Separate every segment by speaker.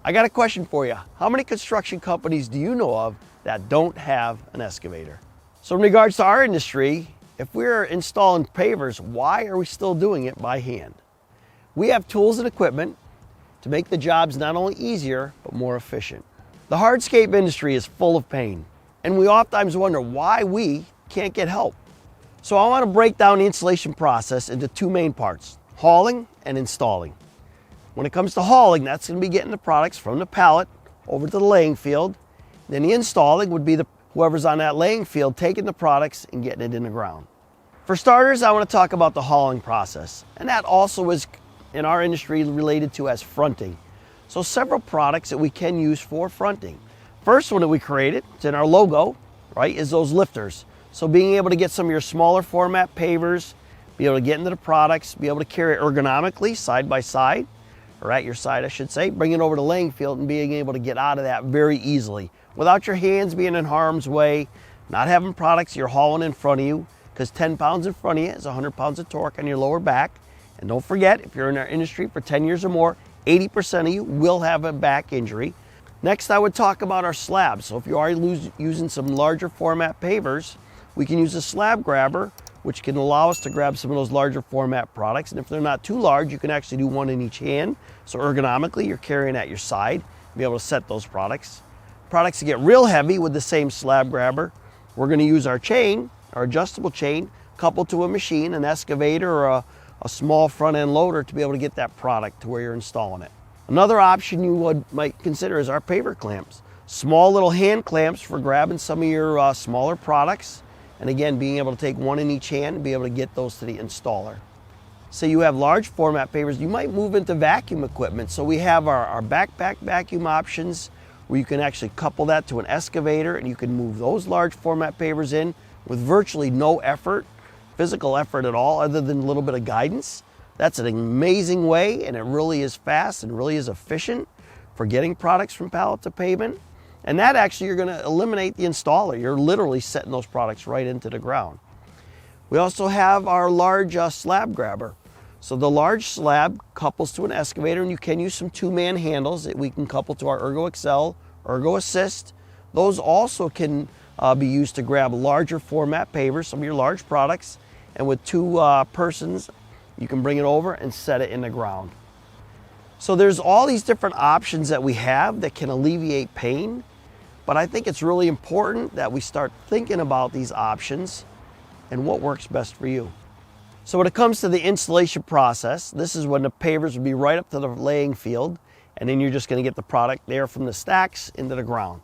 Speaker 1: I got a question for you. How many construction companies do you know of that don't have an excavator? So in regards to our industry, if we're installing pavers, why are we still doing it by hand? We have tools and equipment to make the jobs not only easier, but more efficient. The hardscape industry is full of pain, and we oftentimes wonder why we can't get help. So I want to break down the installation process into two main parts, hauling and installing. When it comes to hauling, that's going to be getting the products from the pallet over to the laying field. Then the installing would be whoever's on that laying field taking the products and getting it in the ground. For starters, I want to talk about the hauling process, and that also is in our industry related to as fronting. So several products that we can use for fronting. First one that we created, it's in our logo, right, is those lifters. So being able to get some of your smaller format pavers, be able to get into the products, be able to carry it ergonomically side by side, or at your side I should say, bring it over to the laying field and being able to get out of that very easily without your hands being in harm's way, not having products you're hauling in front of you, because 10 pounds in front of you is 100 pounds of torque on your lower back. And don't forget, if you're in our industry for 10 years or more, 80% of you will have a back injury. Next, I would talk about our slabs. So if you are using some larger format pavers, we can use a slab grabber, which can allow us to grab some of those larger format products. And if they're not too large, you can actually do one in each hand. So ergonomically, you're carrying at your side, be able to set those products. Products that get real heavy with the same slab grabber, we're going to use our chain, our adjustable chain, coupled to a machine, an excavator or a small front end loader to be able to get that product to where you're installing it. Another option you might consider is our paver clamps. Small little hand clamps for grabbing some of your smaller products. And again, being able to take one in each hand and be able to get those to the installer. So you have large format pavers, you might move into vacuum equipment. So we have our backpack vacuum options where you can actually couple that to an excavator and you can move those large format pavers in with virtually no effort, physical effort at all, other than a little bit of guidance. That's an amazing way, and it really is fast and really is efficient for getting products from pallet to pavement. And that actually, you're going to eliminate the installer. You're literally setting those products right into the ground. We also have our large slab grabber. So the large slab couples to an excavator, and you can use some two-man handles that we can couple to our Ergo Excel, Ergo Assist. Those also can be used to grab larger format pavers, some of your large products, and with two persons, you can bring it over and set it in the ground. So there's all these different options that we have that can alleviate pain, but I think it's really important that we start thinking about these options and what works best for you. So when it comes to the installation process, this is when the pavers would be right up to the laying field, and then you're just going to get the product there from the stacks into the ground.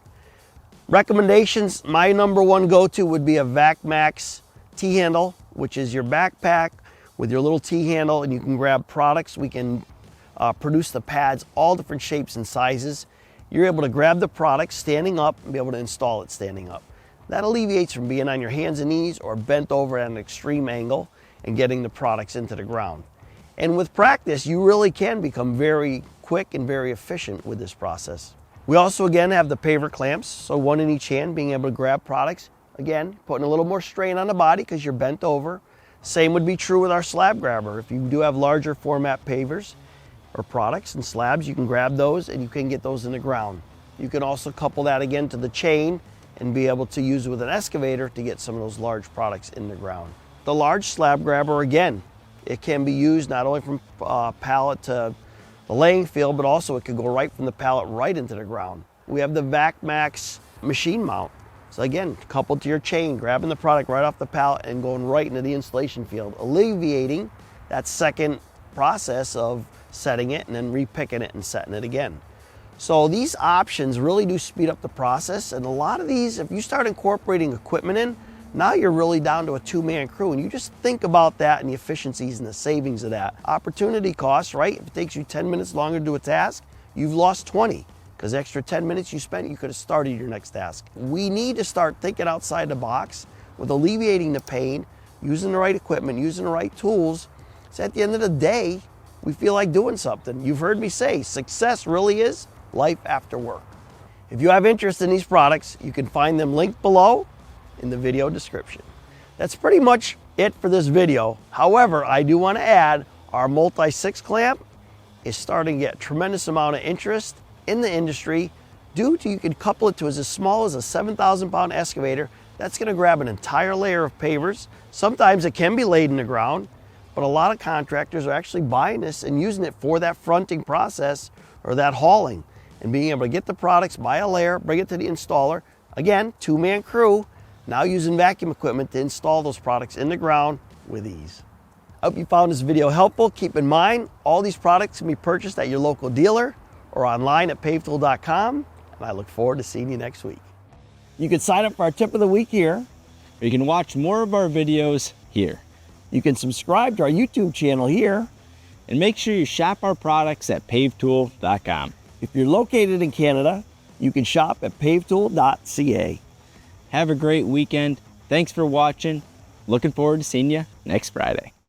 Speaker 1: Recommendations, my number one go-to would be a VacMax T-handle, which is your backpack with your little T-handle, and you can grab products. We can produce the pads, all different shapes and sizes. You're able to grab the product standing up and be able to install it standing up. That alleviates from being on your hands and knees or bent over at an extreme angle and getting the products into the ground. And with practice, you really can become very quick and very efficient with this process. We also, again, have the paver clamps, so one in each hand, being able to grab products. Again, putting a little more strain on the body because you're bent over. Same would be true with our slab grabber. If you do have larger format pavers or products and slabs, you can grab those and you can get those in the ground. You can also couple that again to the chain and be able to use it with an excavator to get some of those large products in the ground. The large slab grabber, again, it can be used not only from pallet to the laying field, but also it could go right from the pallet right into the ground. We have the VacMax machine mount. So again, coupled to your chain, grabbing the product right off the pallet and going right into the installation field, alleviating that second process of setting it and then repicking it and setting it again. So these options really do speed up the process, and a lot of these, if you start incorporating equipment in, now you're really down to a two-man crew, and you just think about that and the efficiencies and the savings of that. Opportunity costs, right? If it takes you 10 minutes longer to do a task, you've lost 20, because the extra 10 minutes you spent, you could have started your next task. We need to start thinking outside the box with alleviating the pain, using the right equipment, using the right tools. So at the end of the day, we feel like doing something. You've heard me say, success really is life after work. If you have interest in these products, you can find them linked below in the video description. That's pretty much it for this video. However, I do want to add our multi-6 clamp is starting to get a tremendous amount of interest in the industry due to you can couple it to as small as a 7,000 pound excavator. That's going to grab an entire layer of pavers. Sometimes it can be laid in the ground, but a lot of contractors are actually buying this and using it for that fronting process or that hauling and being able to get the products, buy a layer, bring it to the installer. Again, two-man crew, now using vacuum equipment to install those products in the ground with ease. I hope you found this video helpful. Keep in mind, all these products can be purchased at your local dealer or online at pavetool.com, and I look forward to seeing you next week. You can sign up for our tip of the week here.
Speaker 2: Or you can watch more of our videos here.
Speaker 1: You can subscribe to our YouTube channel here.
Speaker 2: And make sure you shop our products at pavetool.com.
Speaker 1: If you're located in Canada, you can shop at pavetool.ca.
Speaker 2: Have a great weekend. Thanks for watching. Looking forward to seeing you next Friday.